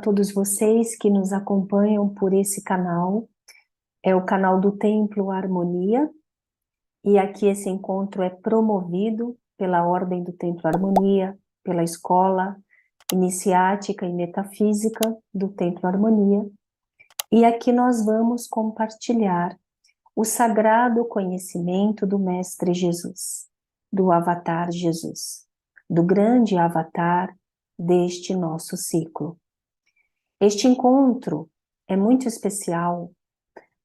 todos vocês que nos acompanham por esse canal. É o canal do Templo Harmonia, e aqui esse encontro é promovido pela Ordem do Templo Harmonia, pela Escola Iniciática e Metafísica do Templo Harmonia, e aqui nós vamos compartilhar o sagrado conhecimento do Mestre Jesus, do Avatar Jesus, do grande Avatar deste nosso ciclo. Este encontro é muito especial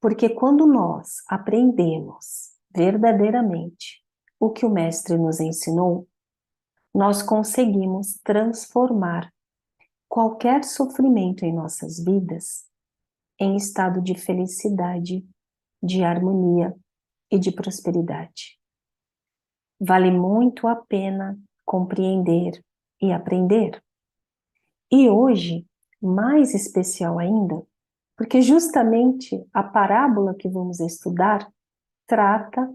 porque quando nós aprendemos verdadeiramente o que o Mestre nos ensinou, nós conseguimos transformar qualquer sofrimento em nossas vidas em estado de felicidade, de harmonia e de prosperidade. Vale muito a pena compreender e aprender. E hoje, mais especial ainda, porque justamente a parábola que vamos estudar trata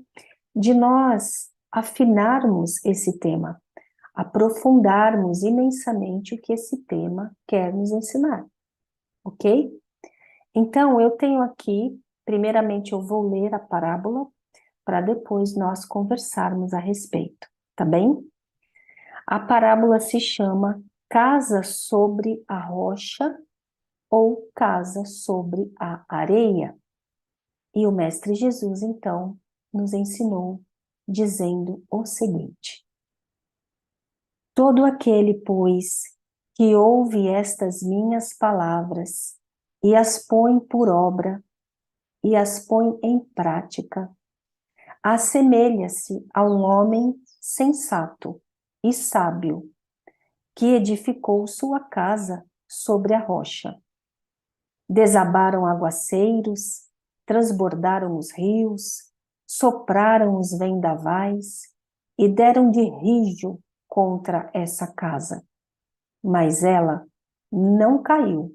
de nós afinarmos esse tema, aprofundarmos imensamente o que esse tema quer nos ensinar, ok? Então, eu tenho aqui, primeiramente eu vou ler a parábola, para depois nós conversarmos a respeito, tá bem? A parábola se chama Casa sobre a Rocha ou Casa sobre a Areia. E o Mestre Jesus, então, nos ensinou dizendo o seguinte: todo aquele, pois, que ouve estas minhas palavras e as põe por obra e as põe em prática, assemelha-se a um homem sensato e sábio, que edificou sua casa sobre a rocha. Desabaram aguaceiros, transbordaram os rios, sopraram os vendavais e deram de rijo contra essa casa. Mas ela não caiu,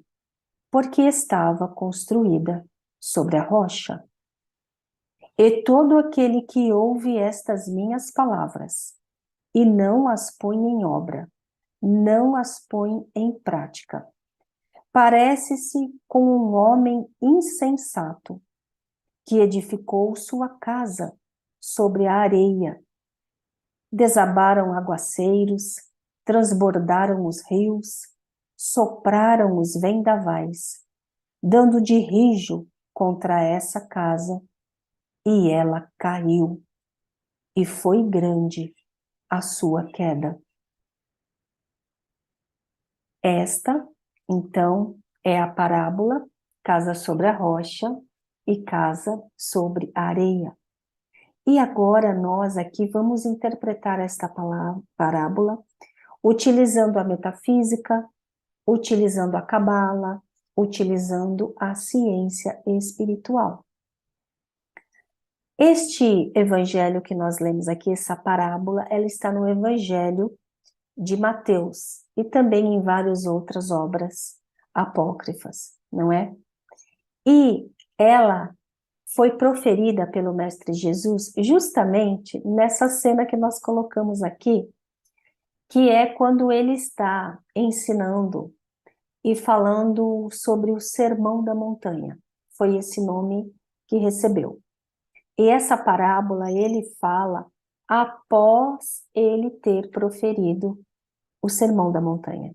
porque estava construída sobre a rocha. E todo aquele que ouve estas minhas palavras e não as põe em obra, não as põe em prática, parece-se com um homem insensato que edificou sua casa sobre a areia. Desabaram aguaceiros, transbordaram os rios, sopraram os vendavais, dando de rijo contra essa casa, e ela caiu, e foi grande a sua queda. Esta, então, é a parábola Casa sobre a Rocha e Casa sobre a Areia. E agora nós aqui vamos interpretar esta parábola utilizando a metafísica, utilizando a cabala, utilizando a ciência espiritual. Este evangelho que nós lemos aqui, essa parábola, ela está no Evangelho de Mateus e também em várias outras obras apócrifas, não é? E ela foi proferida pelo Mestre Jesus justamente nessa cena que nós colocamos aqui, que é quando ele está ensinando e falando sobre o Sermão da Montanha. Foi esse nome que recebeu. E essa parábola ele fala após ele ter proferido o Sermão da Montanha.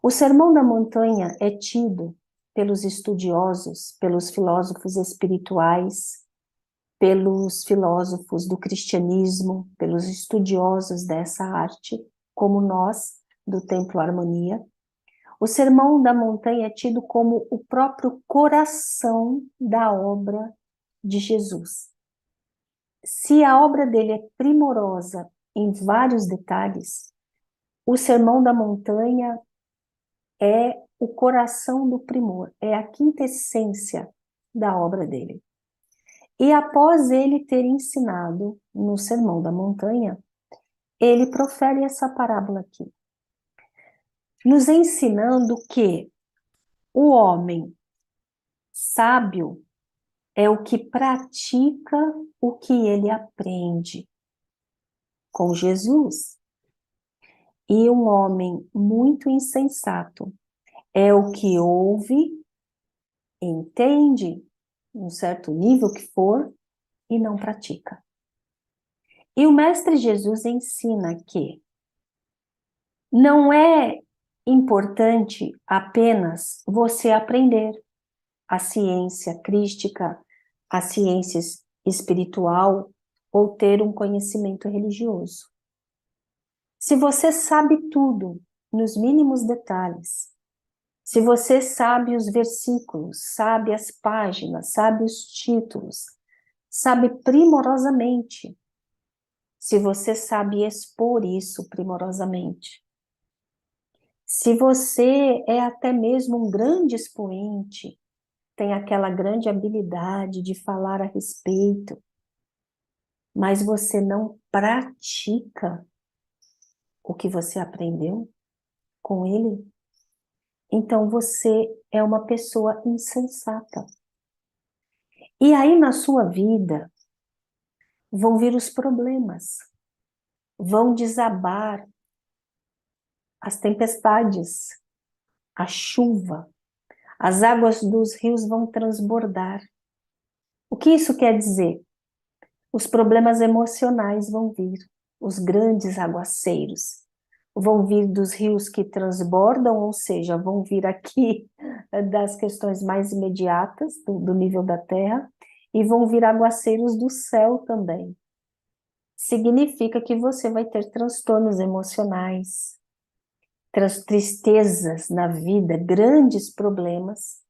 O Sermão da Montanha é tido pelos estudiosos, pelos filósofos espirituais, pelos filósofos do cristianismo, pelos estudiosos dessa arte, como nós, do Templo Harmonia. O Sermão da Montanha é tido como o próprio coração da obra de Jesus. Se a obra dele é primorosa em vários detalhes, o Sermão da Montanha é o coração do primor, é a quintessência da obra dele. E após ele ter ensinado no Sermão da Montanha, ele profere essa parábola aqui, nos ensinando que o homem sábio é o que pratica o que ele aprende com Jesus. E um homem muito insensato É o que ouve, entende, um certo nível que for, e não pratica. E o Mestre Jesus ensina que não é importante apenas você aprender a ciência crística, a ciência espiritual ou ter um conhecimento religioso. Se você sabe tudo, nos mínimos detalhes, se você sabe os versículos, sabe as páginas, sabe os títulos, sabe primorosamente, se você sabe expor isso primorosamente, se você é até mesmo um grande expoente, tem aquela grande habilidade de falar a respeito, mas você não pratica o que você aprendeu com ele, então você é uma pessoa insensata. E aí na sua vida vão vir os problemas, vão desabar as tempestades, a chuva, as águas dos rios vão transbordar. O que isso quer dizer? Os problemas emocionais vão vir, os grandes aguaceiros vão vir dos rios que transbordam, ou seja, vão vir aqui das questões mais imediatas do nível da terra, e vão vir aguaceiros do céu também. Significa que você vai ter transtornos emocionais, tristezas na vida, grandes problemas.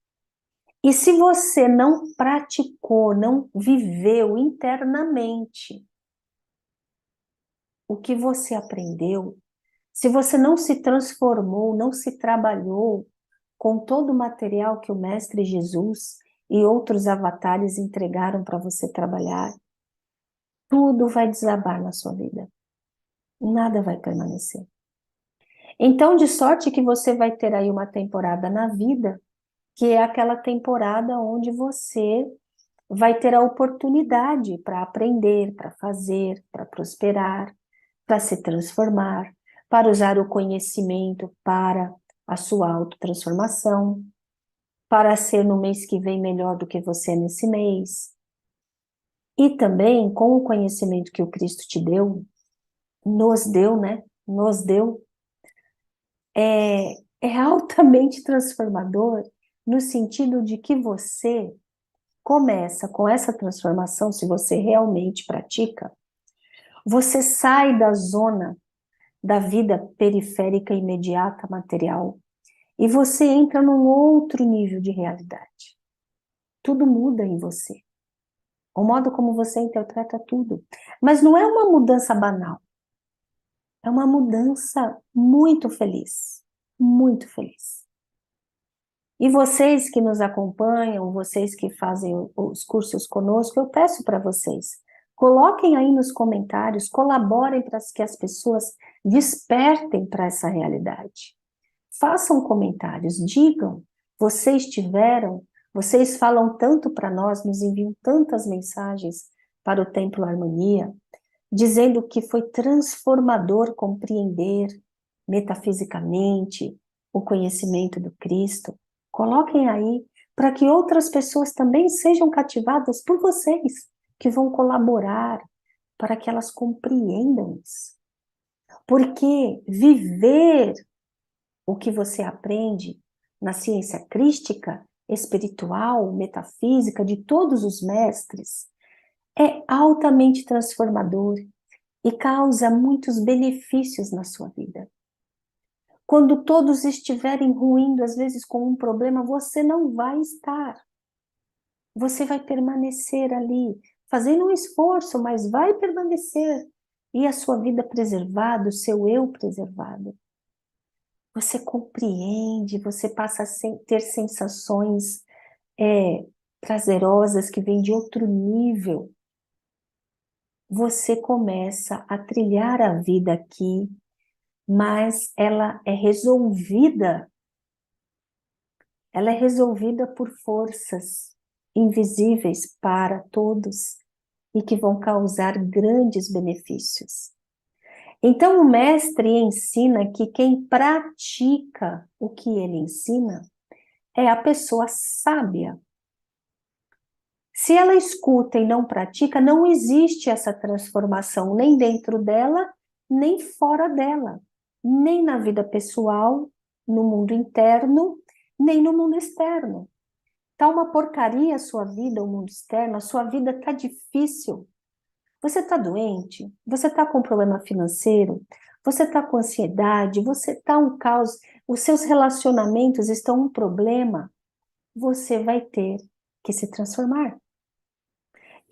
E se você não praticou, não viveu internamente o que você aprendeu, se você não se transformou, não se trabalhou com todo o material que o Mestre Jesus e outros avatares entregaram para você trabalhar, tudo vai desabar na sua vida. Nada vai permanecer. Então, de sorte que você vai ter aí uma temporada na vida, que é aquela temporada onde você vai ter a oportunidade para aprender, para fazer, para prosperar, para se transformar, para usar o conhecimento para a sua autotransformação, para ser no mês que vem melhor do que você é nesse mês. E também, com o conhecimento que o Cristo te deu, nos deu, né? Nos deu, é altamente transformador no sentido de que você começa com essa transformação, se você realmente pratica, você sai da zona da vida periférica imediata material e você entra num outro nível de realidade. Tudo muda em você. O modo como você interpreta tudo. Mas não é uma mudança banal. É uma mudança muito feliz. Muito feliz. E vocês que nos acompanham, vocês que fazem os cursos conosco, eu peço para vocês, coloquem aí nos comentários, colaborem para que as pessoas despertem para essa realidade. Façam comentários, digam, vocês falam tanto para nós, nos enviam tantas mensagens para o Templo Harmonia, dizendo que foi transformador compreender metafisicamente o conhecimento do Cristo. Coloquem aí para que outras pessoas também sejam cativadas por vocês, que vão colaborar para que elas compreendam isso. Porque viver o que você aprende na ciência crística, espiritual, metafísica, de todos os mestres, é altamente transformador e causa muitos benefícios na sua vida. Quando todos estiverem ruindo, às vezes com um problema, você não vai estar. Você vai permanecer ali, fazendo um esforço, mas vai permanecer. E a sua vida preservada, o seu eu preservado. Você compreende, você passa a ter sensações prazerosas que vêm de outro nível. Você começa a trilhar a vida aqui, mas ela é resolvida por forças invisíveis para todos e que vão causar grandes benefícios. Então o mestre ensina que quem pratica o que ele ensina é a pessoa sábia. Se ela escuta e não pratica, não existe essa transformação nem dentro dela, nem fora dela, nem na vida pessoal, no mundo interno, nem no mundo externo. Tá uma porcaria a sua vida, o mundo externo, a sua vida tá difícil. Você tá doente? Você tá com problema financeiro? Você tá com ansiedade? Você tá um caos? Os seus relacionamentos estão um problema? Você vai ter que se transformar.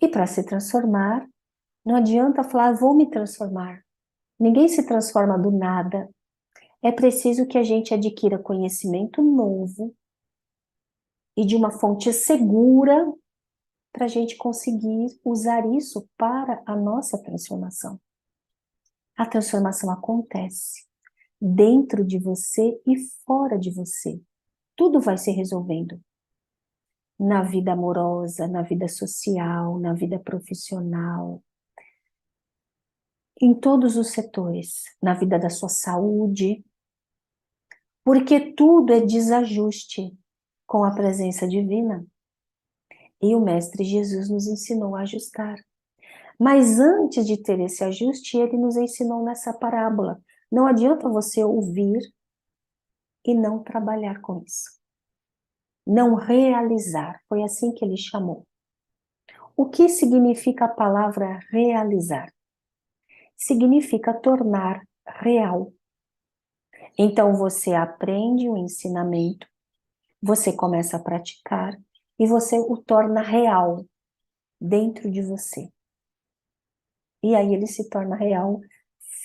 E para se transformar, não adianta falar, vou me transformar. Ninguém se transforma do nada. É preciso que a gente adquira conhecimento novo e de uma fonte segura para a gente conseguir usar isso para a nossa transformação. A transformação acontece dentro de você e fora de você. Tudo vai se resolvendo. Na vida amorosa, na vida social, na vida profissional, em todos os setores, na vida da sua saúde, porque tudo é desajuste com a presença divina. E o Mestre Jesus nos ensinou a ajustar. Mas antes de ter esse ajuste, ele nos ensinou nessa parábola. Não adianta você ouvir e não trabalhar com isso. Não realizar, foi assim que ele chamou. O que significa a palavra realizar? Significa tornar real. Então você aprende o ensinamento, você começa a praticar e você o torna real dentro de você. E aí ele se torna real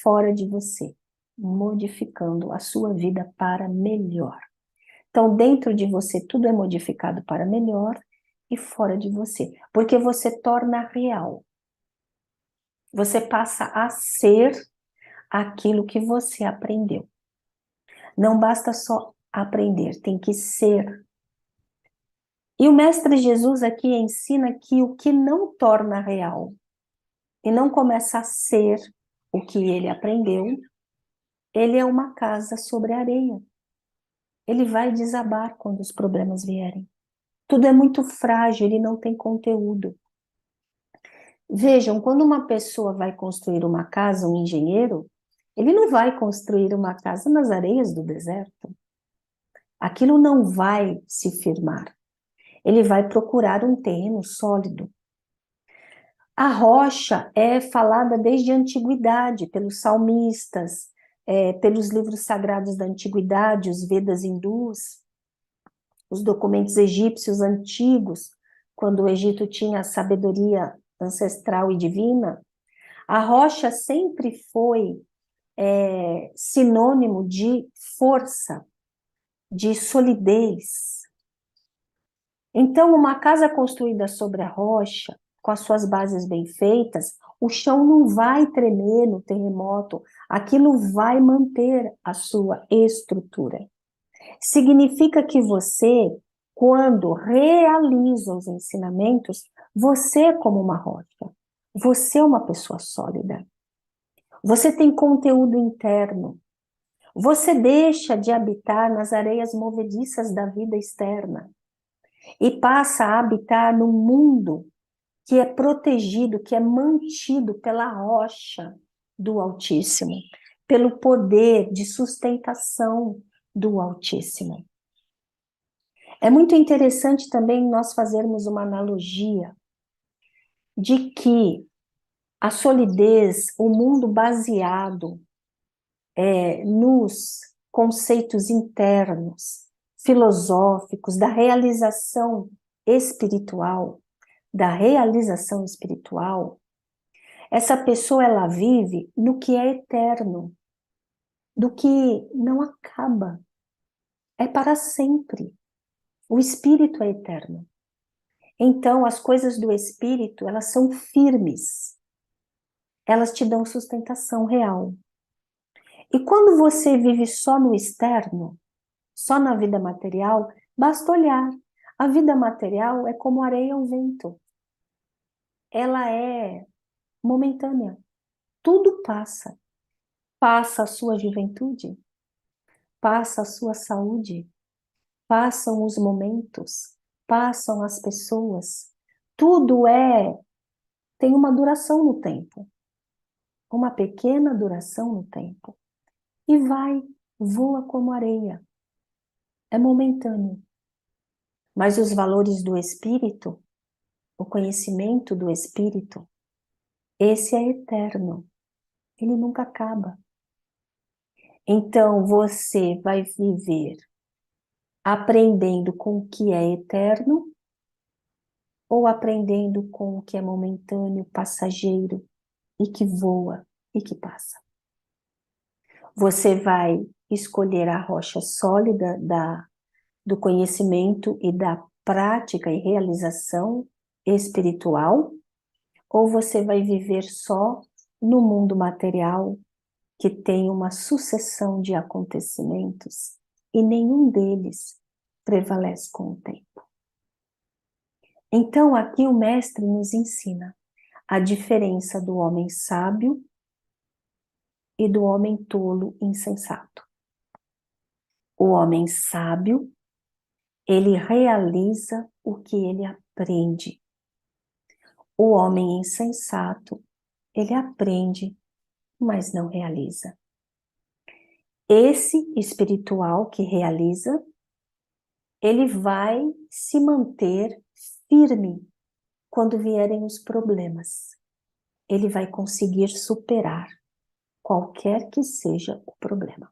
fora de você, modificando a sua vida para melhor. Então, dentro de você, tudo é modificado para melhor e fora de você, porque você torna real. Você passa a ser aquilo que você aprendeu. Não basta só aprender, tem que ser. E o Mestre Jesus aqui ensina que o que não torna real e não começa a ser o que ele aprendeu, ele é uma casa sobre areia. Ele vai desabar quando os problemas vierem. Tudo é muito frágil, ele não tem conteúdo. Vejam, quando uma pessoa vai construir uma casa, um engenheiro, ele não vai construir uma casa nas areias do deserto. Aquilo não vai se firmar. Ele vai procurar um terreno sólido. A rocha é falada desde a antiguidade, pelos salmistas, pelos livros sagrados da antiguidade, os Vedas hindus, os documentos egípcios antigos, quando o Egito tinha a sabedoria ancestral e divina. A rocha sempre foi sinônimo de força, de solidez. Então, uma casa construída sobre a rocha, com as suas bases bem feitas, o chão não vai tremer no terremoto, aquilo vai manter a sua estrutura. Significa que você, quando realiza os ensinamentos, você é como uma rocha, você é uma pessoa sólida, você tem conteúdo interno, você deixa de habitar nas areias movediças da vida externa e passa a habitar no mundo que é protegido, que é mantido pela rocha do Altíssimo, pelo poder de sustentação do Altíssimo. É muito interessante também nós fazermos uma analogia de que a solidez, o mundo baseado nos conceitos internos, filosóficos, da realização espiritual, essa pessoa ela vive no que é eterno, do que não acaba, é para sempre. O espírito é eterno. Então, as coisas do espírito, elas são firmes. Elas te dão sustentação real. E quando você vive só no externo, só na vida material, basta olhar. A vida material é como areia ao vento. Ela é momentânea. Tudo passa. Passa a sua juventude, passa a sua saúde, passam os momentos, passam as pessoas. Tudo tem uma duração no tempo, uma pequena duração no tempo. E voa como areia. É momentâneo. Mas os valores do espírito, o conhecimento do espírito, esse é eterno. Ele nunca acaba. Então você vai viver aprendendo com o que é eterno ou aprendendo com o que é momentâneo, passageiro e que voa e que passa. Você vai escolher a rocha sólida do conhecimento e da prática e realização espiritual, ou você vai viver só no mundo material, que tem uma sucessão de acontecimentos e nenhum deles prevalece com o tempo. Então aqui o mestre nos ensina a diferença do homem sábio e do homem tolo insensato. O homem sábio, ele realiza o que ele aprende. O homem insensato, ele aprende, mas não realiza. Esse espiritual que realiza, ele vai se manter firme quando vierem os problemas. Ele vai conseguir superar qualquer que seja o problema.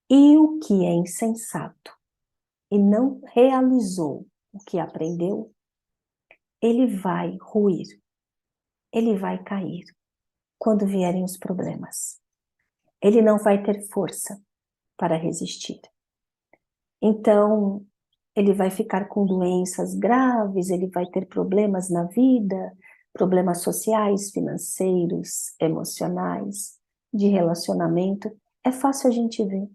E o que é insensato e não realizou o que aprendeu, ele vai ruir, ele vai cair quando vierem os problemas. Ele não vai ter força para resistir. Então, ele vai ficar com doenças graves, ele vai ter problemas na vida, problemas sociais, financeiros, emocionais, de relacionamento. É fácil a gente ver.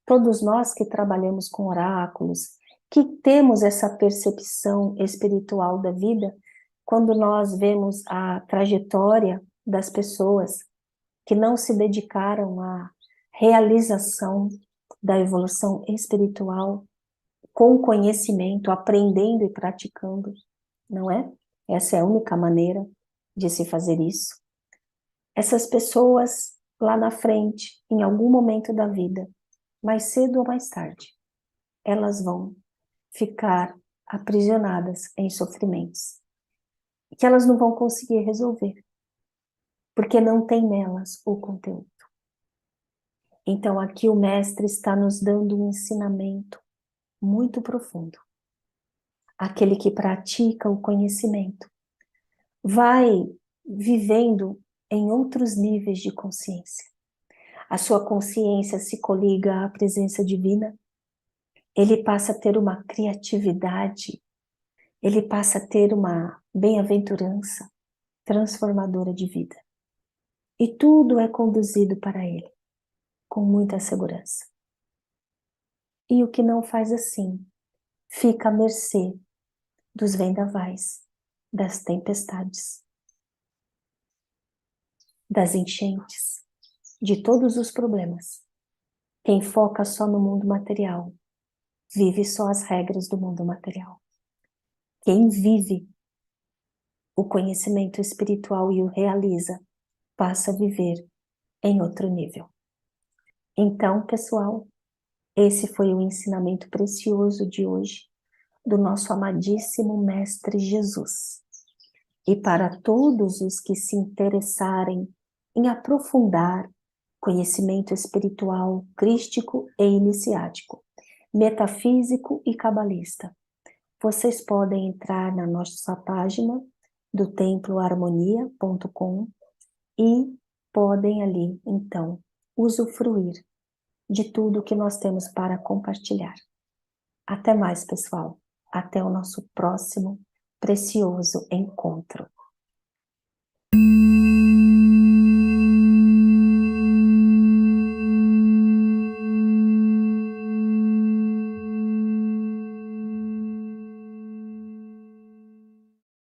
Todos nós que trabalhamos com oráculos, que temos essa percepção espiritual da vida, quando nós vemos a trajetória das pessoas que não se dedicaram à realização da evolução espiritual, com conhecimento, aprendendo e praticando, não é? Essa é a única maneira de se fazer isso. Essas pessoas lá na frente, em algum momento da vida, mais cedo ou mais tarde, elas vão ficar aprisionadas em sofrimentos que elas não vão conseguir resolver, porque não tem nelas o conteúdo. Então aqui o mestre está nos dando um ensinamento muito profundo. Aquele que pratica o conhecimento vai vivendo em outros níveis de consciência. A sua consciência se coliga à presença divina, ele passa a ter uma criatividade, ele passa a ter uma bem-aventurança transformadora de vida. E tudo é conduzido para ele, com muita segurança. E o que não faz assim, fica à mercê dos vendavais, das tempestades, das enchentes, de todos os problemas. Quem foca só no mundo material, vive só as regras do mundo material. Quem vive o conhecimento espiritual e o realiza, passa a viver em outro nível. Então, pessoal, esse foi o ensinamento precioso de hoje do nosso amadíssimo Mestre Jesus. E para todos os que se interessarem em aprofundar conhecimento espiritual, crístico e iniciático, metafísico e cabalista, vocês podem entrar na nossa página do temploharmonia.com e podem ali, então, usufruir de tudo que nós temos para compartilhar. Até mais, pessoal. Até o nosso próximo precioso encontro.